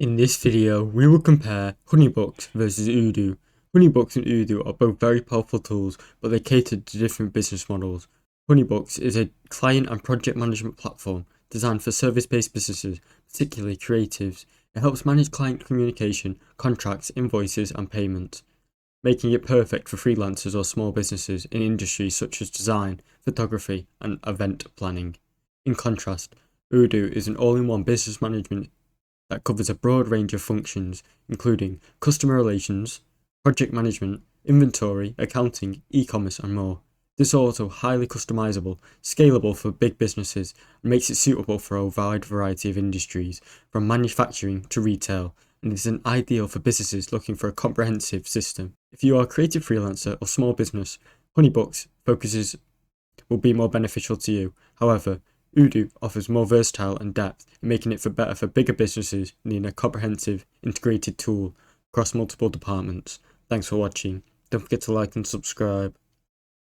In this video, we will compare Honeybooks versus Odoo. Honeybooks and Odoo are both very powerful tools, but they cater to different business models. Honeybooks is a client and project management platform designed for service-based businesses, particularly creatives. It helps manage client communication, contracts, invoices, and payments, making it perfect for freelancers or small businesses in industries such as design, photography, and event planning. In contrast, Odoo is an all-in-one business management that covers a broad range of functions, including customer relations, project management, inventory, accounting, e-commerce, and more. This is also highly customizable, scalable for big businesses, and makes it suitable for a wide variety of industries, from manufacturing to retail, and is an ideal for businesses looking for a comprehensive system. If you are a creative freelancer or small business, Honeybooks focuses will be more beneficial to you. However, Odoo offers more versatile and depth, making it better for bigger businesses needing a comprehensive, integrated tool across multiple departments. Thanks for watching. Don't forget to like and subscribe.